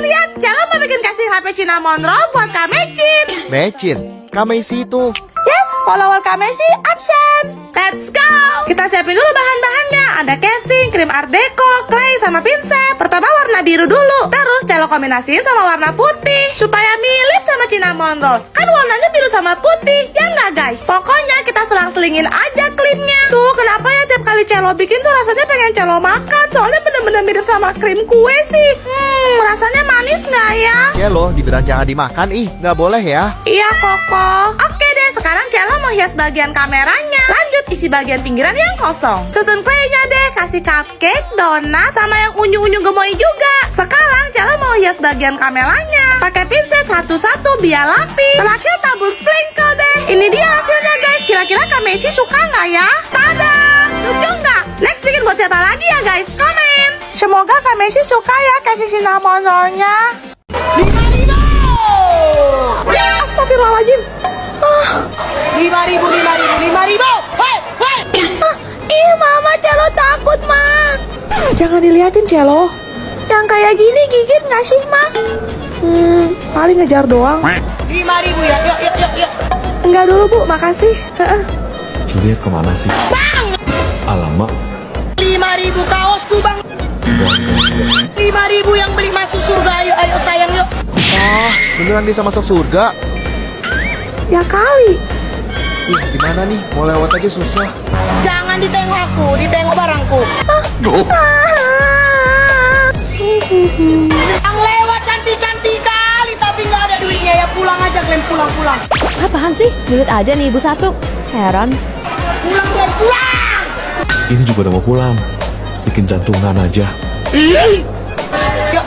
lihat. Cello mau bikin kasih HP cinnamon roll buat Kak Mecin. Mecin, Kak Messi itu. Yes, follower Kak Messi absen. Let's go. Kita siapin dulu bahan-bahannya. Ada casing, krim art deco, clay, sama pinset. Pertama warna biru dulu. Terus cello kombinasiin sama warna putih supaya mirip sama cinnamon roll. Kan warnanya biru sama putih, ya nggak guys? Pokoknya kita selang-selingin aja krimnya. Tuh, kenapa ya tiap kali cello bikin tuh rasanya pengen cello makan. Soalnya bener-bener mirip sama krim kue sih. Rasanya manis nggak ya? Cello dibilang jangan dimakan, nggak boleh ya. Iya, Koko. Oke deh, sekarang cello mau hias bagian kameranya. Lanjut isi bagian pinggiran yang kosong. Susun claynya deh, kasih cupcake, donat, sama yang unyu-unyu gemoy juga. Sekarang cello mau hias bagian kameranya. Pakai pinset satu-satu biar rapi. Terakhir tabur sprinkle deh. Ini dia hasilnya guys. Kira-kira Kak Messi suka nggak ya? Tada! Lucu nggak? Next bikin buat siapa lagi ya guys? Komen. Semoga Kak Messi suka ya kasih cinnamon roll-nya. 5.000. Astagfirullahaladzim. 5.000. Ih, Mama, Cello takut, Ma. Jangan diliatin, Cello. Yang kayak gini gigit nggak sih, Ma? Paling ngejar doang. 5.000 ya, yuk. Enggak dulu, Bu, makasih. Juliet kemana sih? Bang! Alamak. 5.000 kaos tuh, Bang. 5.000 yang beli masuk surga, ayo sayang yuk. Beneran bisa masuk surga? Ya kali. Gimana nih? Mau lewat aja susah. Jangan ditengok aku, ditengok barangku. Yang lewat cantik-cantik kali tapi nggak ada duitnya ya, pulang aja Glenn, pulang. Apaan sih? Juliet aja nih ibu satu. Heran. Pulang Glenn, pulang. Ini juga udah mau pulang. Bikin jantungan aja. Yuk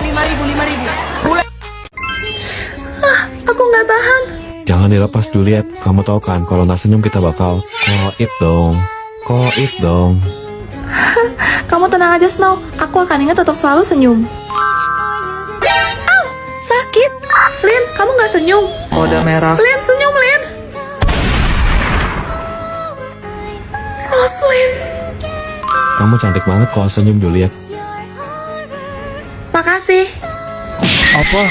5.000. Pulang. Aku nggak tahan. Jangan dilepas Juliet. Kamu tahu kan kalau nggak senyum kita bakal koit dong. Kamu tenang aja, Snow. Aku akan ingat untuk selalu senyum. Sakit. Lin, kamu nggak senyum? Kode merah. Lin, senyum, Lin. Roslyn. Kamu cantik banget kalau senyum Juliet. Makasih. Apa?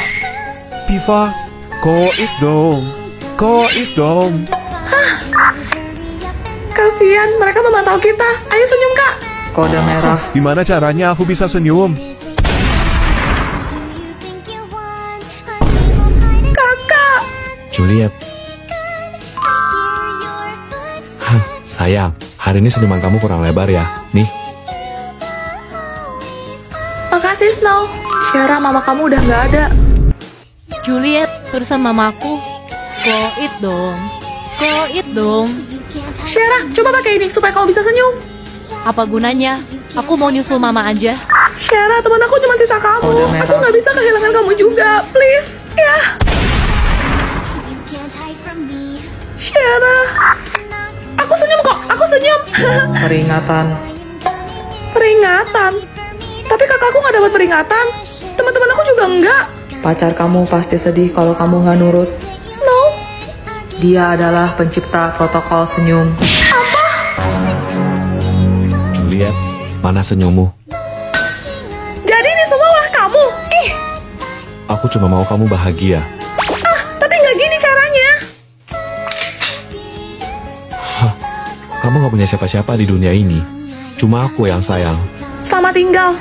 Diva, koit dong. Kak Vian, mereka memantau kita. Ayo senyum, Kak. Kode merah. Gimana caranya aku bisa senyum? Kakak. Juliet. Sayang, hari ini senyuman kamu kurang lebar ya. Nih, Makasih, Snow. Syara, mama kamu udah nggak ada. Juliet, urusan mamaku. Koit dong. Syara, coba pakai ini supaya kamu bisa senyum. Apa gunanya? Aku mau nyusul mama aja. Syara, teman aku cuma sisa kamu. Kode merah. Aku nggak bisa kehilangan kamu juga. Please, ya. Syara. Aku senyum kok. Aku senyum. Peringatan. Peringatan. Tapi kakakku nggak dapat peringatan. Teman-teman aku juga enggak. Pacar kamu pasti sedih kalau kamu nggak nurut. Snow. Dia adalah pencipta protokol senyum. Juliet, mana senyummu? Jadi ini semua ulah kamu. Ih, Aku cuma mau kamu bahagia. tapi nggak gini caranya. Kamu gak punya siapa-siapa di dunia ini. Cuma aku yang sayang. Selamat tinggal.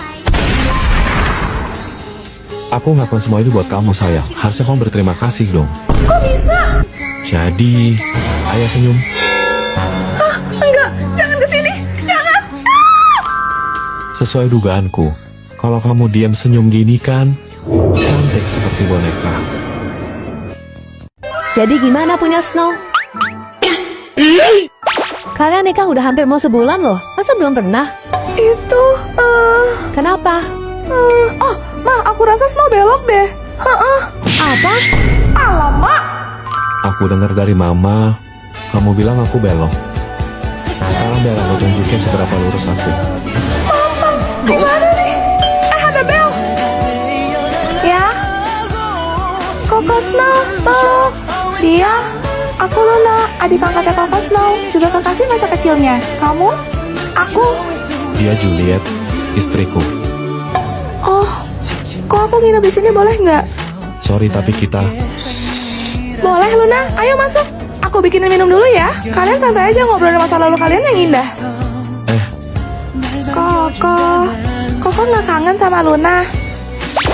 Aku ngelakuin semua itu buat kamu sayang. Harusnya kamu berterima kasih dong. Kok bisa? Jadi, ayo senyum. Enggak, jangan kesini. Jangan. Sesuai dugaanku, kalau kamu diam senyum gini kan, cantik seperti boneka. Jadi gimana punya Snow? Kalian nikah udah hampir mau sebulan loh. Masa belum pernah? Itu, Kenapa? oh, Ma, aku rasa Snow belok deh. Apa? Alamak. Aku dengar dari mama, kamu bilang aku belok. Sekarang biar aku tunjukin seberapa lurus aku. Gimana nih? Ada bel. Ya. Koko Snow. Oh, dia. Aku Luna, adik angkatnya Koko Snow. Juga kekasih masa kecilnya. Kamu? Aku. Dia Juliet, istriku. Oh, Kok aku nginep di sini boleh nggak? Sorry, tapi kita... Boleh Luna, ayo masuk. Aku bikinin minum dulu ya. Kalian santai aja ngobrolin masa lalu kalian yang indah. Koko nggak kangen sama Luna?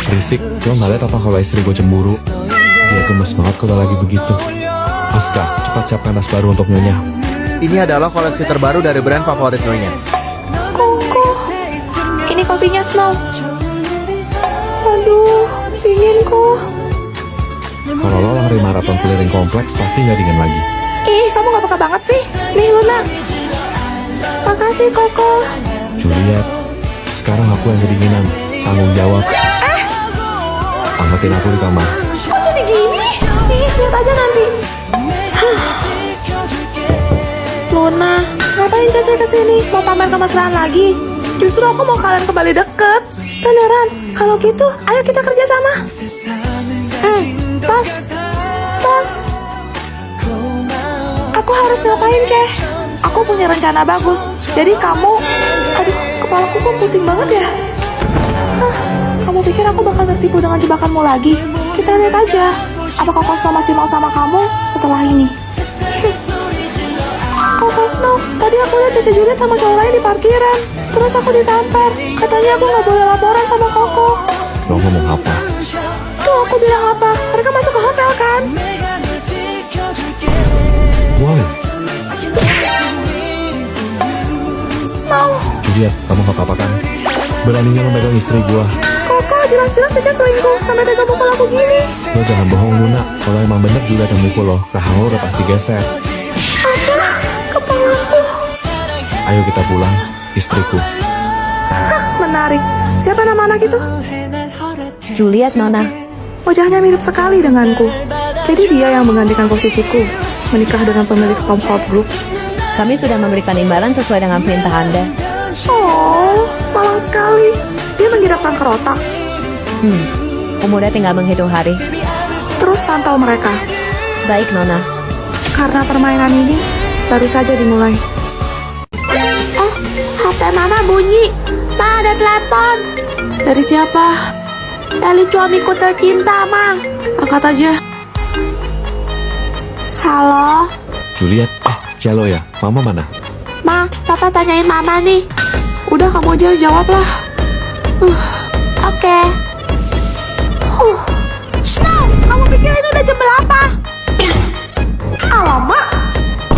Berisik, lo nggak liat apa kalau istri gue cemburu? Dia gemes banget kalau lagi begitu. Aska, cepat siapkan tas baru untuk Nyonya. Ini adalah koleksi terbaru dari brand favorit Nyonya. Koko, ini kopinya Snow. Aduh, dingin kok. Kalau lo lari maraton keliling kompleks, pasti nggak dingin lagi. Ih, kamu nggak peka banget sih. Nih Luna. Makasih Koko. Juliet, sekarang aku yang kedinginan. Tanggung jawab. Angkatin aku di kamar. Kok jadi gini? Ih, lihat aja nanti. Luna, ngapain Cece kesini? Mau pamer kemesraan lagi? Justru aku mau kalian kembali deket. Beneran, kalau gitu, ayo kita kerja sama. Tos. Aku harus ngapain, Ceh? Aku punya rencana bagus. Jadi kamu... Aduh, kepalaku kok pusing banget ya. Kamu pikir aku bakal tertipu dengan jebakanmu lagi? Kita lihat aja. Apakah Kosno masih mau sama kamu setelah ini? Kosno, tadi aku lihat Cece Juliet sama cowok lain di parkiran. Terus aku ditampar. Katanya aku nggak boleh laporan sama Koko. Lo ngomong apa? Tuh aku bilang apa? Mereka masuk ke hotel kan? Why? Snow. Juliet, kamu gak apa-apa kan? Beraninya lo megang istri gua. Koko jelas-jelas saja selingkuh sampai tega mukul aku gini. Lo jangan bohong, Luna. Kalau emang bener Juliet yang mukul lo, rahang lo udah pasti geser. Apa? Kepalaku. Ayo kita pulang, istriku. Menarik. Siapa nama anak itu? Juliet, Nona. Wajahnya mirip sekali denganku. Jadi dia yang menggantikan posisiku, menikah dengan pemilik Stormfront Group. Kami sudah memberikan imbalan sesuai dengan perintah Anda. Oh, malang sekali. Dia menggirapkan kerotak. Umurnya tinggal menghitung hari. Terus pantau mereka. Baik, Nona. Karena permainan ini baru saja dimulai. Oh, HP Mama bunyi. Ma, ada telepon. Dari siapa? Dari suamiku tercinta, Ma. Angkat aja. Halo? Juliet, Cielo ya? Mama mana? Ma, Papa tanyain Mama nih. Udah, kamu aja jawab lah. Oke. Snow, kamu pikir ini udah jam berapa? Alamak,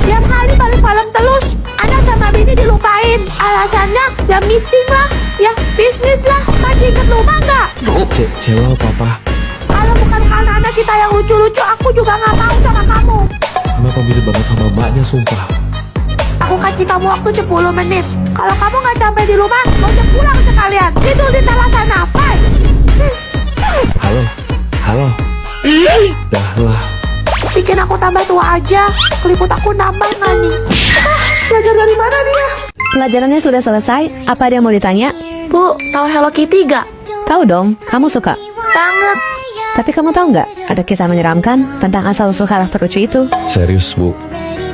tiap hari balik malam terus. Anak sama bini dilupain. Alasannya ya meeting lah, ya bisnis lah. Masih inget lupa nggak? Cielo, Papa. Kalau bukan karena anak kita yang lucu-lucu, aku juga nggak mau sama kamu. Kenapa mirip banget sama mbaknya, sumpah. Aku kasih kamu waktu 10 menit. Kalau kamu nggak sampai di rumah, mau pulang sekalian. Tidur di teras sana, bye. Halo. Dah lah. Bikin aku tambah tua aja. Keliput aku nambah nggak nih? Belajar dari mana dia? Pelajarannya sudah selesai. Apa ada yang mau ditanya? Bu, tahu Hello Kitty gak? Tahu dong, kamu suka. Banget. Tapi kamu tahu nggak, ada kisah menyeramkan tentang asal-usul karakter lucu itu? Serius, Bu.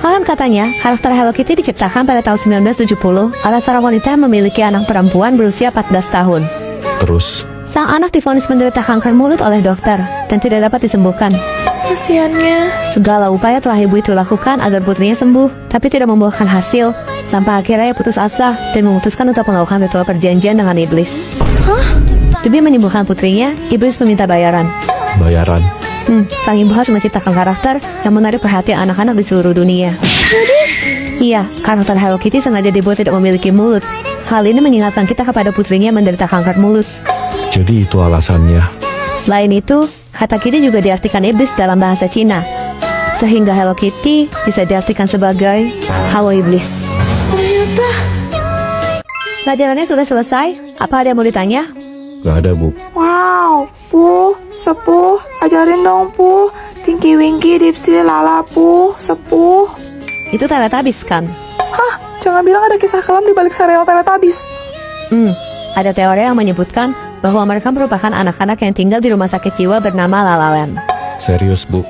Konon katanya, karakter Hello Kitty diciptakan pada tahun 1970 oleh seorang wanita yang memiliki anak perempuan berusia 14 tahun. Terus? Sang anak divonis menderita kanker mulut oleh dokter dan tidak dapat disembuhkan. Kasiannya. Segala upaya telah ibu itu lakukan agar putrinya sembuh, tapi tidak membuahkan hasil. Sampai akhirnya ia putus asa dan memutuskan untuk melakukan ritual perjanjian dengan iblis. Demi menyembuhkan putrinya, iblis meminta bayaran. Bayaran? Sang ibu harus menciptakan karakter yang menarik perhatian anak-anak di seluruh dunia. Iya, karakter Hello Kitty sengaja dibuat tidak memiliki mulut. Hal ini mengingatkan kita kepada putrinya yang menderita kanker mulut. Jadi itu alasannya. Selain itu, kata Kitty juga diartikan iblis dalam bahasa Cina. Sehingga Hello Kitty bisa diartikan sebagai halo iblis. Ternyata. Pelajarannya sudah selesai. Apa ada yang mau ditanya? Gak ada, Bu. Wow, Pu, Sepuh, ajarin dong Pu. Tinky Winky, Dipsy, Lala, Pu, Sepuh. Itu Teletubbies kan? Hah, jangan bilang ada kisah kelam di balik serial Teletubbies. Ada teori yang menyebutkan bahwa mereka merupakan anak-anak yang tinggal di rumah sakit jiwa bernama La La Land. Serius, Bu.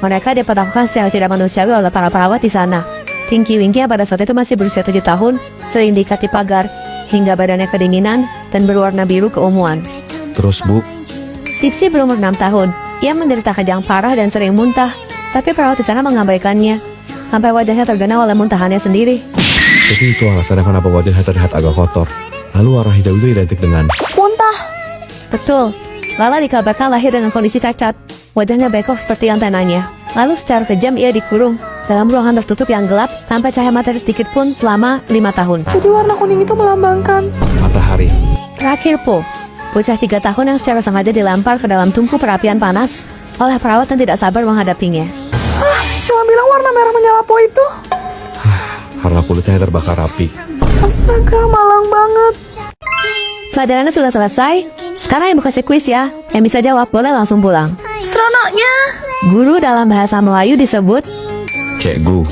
Mereka diperlakukan secara tidak manusiawi oleh para perawat di sana. Tinky Winky yang pada saat itu masih berusia 7 tahun, sering diikat di pagar, hingga badannya kedinginan dan berwarna biru keunguan. Terus Bu, Tipsy berumur 6 tahun. Ia menderita kejang parah dan sering muntah. Tapi perawat di sana mengabaikannya. Sampai wajahnya tergenang oleh muntahannya sendiri. jadi itu alasannya kenapa wajahnya terlihat agak kotor. Lalu warna hijau itu identik dengan Muntah. Betul. Lala dikabarkan lahir dengan kondisi cacat. Wajahnya bengkok seperti antenanya. Lalu secara kejam ia dikurung dalam ruangan tertutup yang gelap tanpa cahaya matahari sedikit pun selama 5 tahun. Jadi warna kuning itu melambangkan. matahari. Terakhir Po, bocah 3 tahun yang secara sengaja dilempar ke dalam tungku perapian panas oleh perawat yang tidak sabar menghadapinya. Jangan bilang warna merah menyala Po itu. Karena kulitnya terbakar api. Astaga, malang banget. Pelajarannya sudah selesai. Sekarang ibu kasih kuis ya. Yang bisa jawab boleh langsung pulang. Seronoknya. Guru dalam bahasa Melayu disebut Cikgu,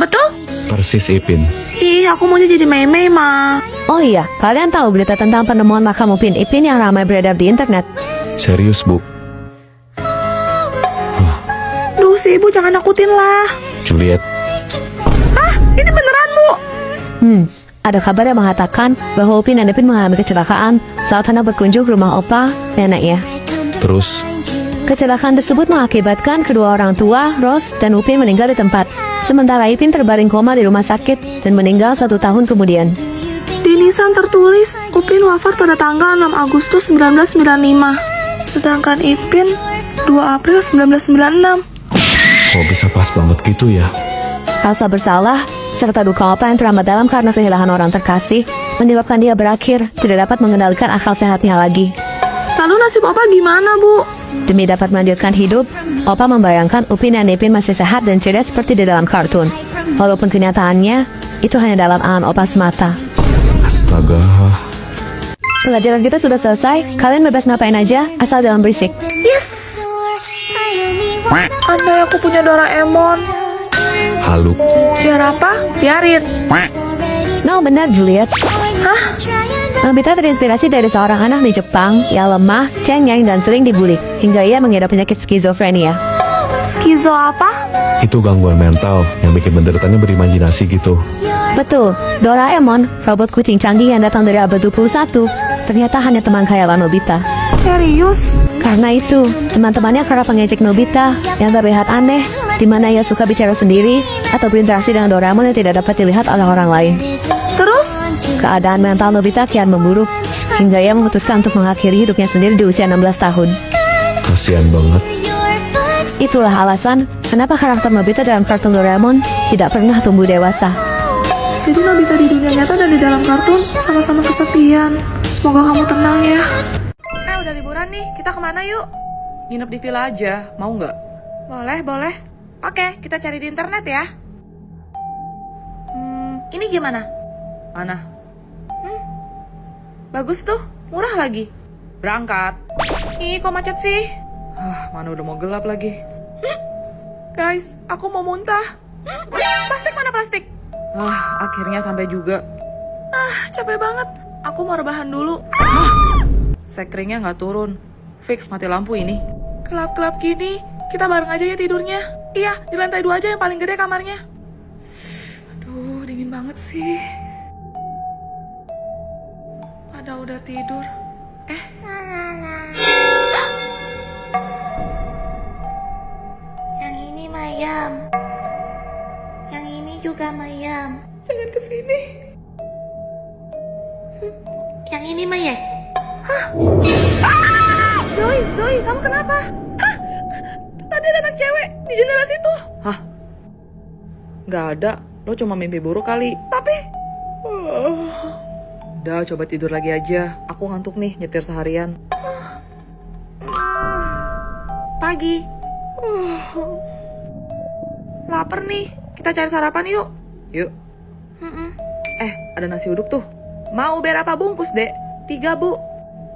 Betul. persis Ipin. Ih, aku maunya jadi Mei-Mei, Ma. Oh iya, kalian tahu berita tentang penemuan makam Upin Ipin yang ramai beredar di internet? Serius Bu, Duh, si ibu jangan nakutin lah. Juliet, Ini beneran, Bu. Ada kabar yang mengatakan bahwa Upin dan Ipin mengalami kecelakaan saat hendak berkunjung ke rumah opa neneknya. terus Kecelakaan tersebut mengakibatkan kedua orang tua, Rose dan Upin meninggal di tempat. Sementara Ipin terbaring koma di rumah sakit dan meninggal 1 tahun kemudian. Di nisan tertulis, Upin wafat pada tanggal 6 Agustus 1995. Sedangkan Ipin 2 April 1996. kok bisa pas banget gitu ya? Rasa bersalah serta duka opa yang teramat dalam karena kehilangan orang terkasih menyebabkan dia berakhir tidak dapat mengendalikan akal sehatnya lagi. Lalu nasib Opa gimana, Bu? Demi dapat melanjutkan hidup, Opa membayangkan Upin dan Ipin masih sehat dan cerdas seperti di dalam kartun. Walaupun kenyataannya, itu hanya dalam angan Opa semata. Astaga, Pelajaran kita sudah selesai, kalian bebas ngapain aja, asal jangan berisik. Yes. Andai aku punya Doraemon. halu. Biar apa? Biarin. No, benar Juliet. Hah? Nobita terinspirasi dari seorang anak di Jepang yang lemah, cengeng, dan sering dibully, hingga ia mengidap penyakit skizofrenia. Skizo apa? Itu gangguan mental yang bikin penderitanya berimajinasi gitu. Betul, Doraemon, robot kucing canggih yang datang dari abad 21, ternyata hanya teman khayalan Nobita. Serius? Karena itu, teman-temannya kerap mengejek Nobita yang terlihat aneh, di mana ia suka bicara sendiri atau berinteraksi dengan Doraemon yang tidak dapat dilihat oleh orang lain. Terus? Keadaan mental Nobita kian memburuk, hingga ia memutuskan untuk mengakhiri hidupnya sendiri di usia 16 tahun. Kasian banget. Itulah alasan kenapa karakter Nobita dalam kartun Doraemon tidak pernah tumbuh dewasa. Jadi Nobita di dunia nyata dan di dalam kartun sama-sama kesepian. Semoga kamu tenang ya. Udah liburan nih, kita kemana yuk? Nginep di villa aja, mau nggak? Boleh. Oke, kita cari di internet ya. Ini gimana? Mana? Bagus tuh, murah lagi. Berangkat. Ih, kok macet sih? Mana udah mau gelap lagi. Guys, aku mau muntah. Plastik mana plastik? Akhirnya sampai juga. Capek banget. Aku mau rebahan dulu. Sekringnya nggak turun. Fix mati lampu ini. Gelap-gelap gini, kita bareng aja ya tidurnya. Iya, di lantai 2 aja yang paling gede kamarnya. Aduh, dingin banget sih. Pada udah tidur. Yang ini Mayam. Yang ini juga Mayam. Jangan kesini. Yang ini Maya. Zoe, kamu kenapa? Tadi ada anak cewek di jendela situ. Nggak ada. Lo cuma mimpi buruk kali. Tapi, Udah, coba tidur lagi aja. Aku ngantuk nih nyetir seharian. pagi. Laper nih. Kita cari sarapan yuk. Yuk. Ada nasi uduk tuh. Mau berapa bungkus, Dek? 3, Bu.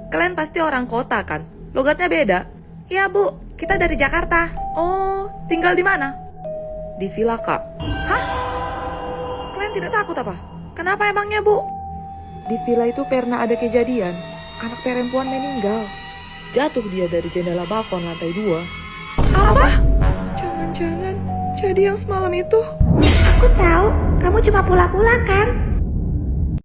Kalian pasti orang kota kan? Logatnya beda. Iya, Bu. Kita dari Jakarta. Oh, tinggal di mana? Di villa, Kak. Kalian tidak takut apa? Kenapa emangnya, Bu? Di villa itu pernah ada kejadian. Anak perempuan meninggal. Jatuh dia dari jendela balkon lantai 2. Apa? Jangan-jangan jadi yang semalam itu. Aku tahu, kamu cuma pula-pula kan?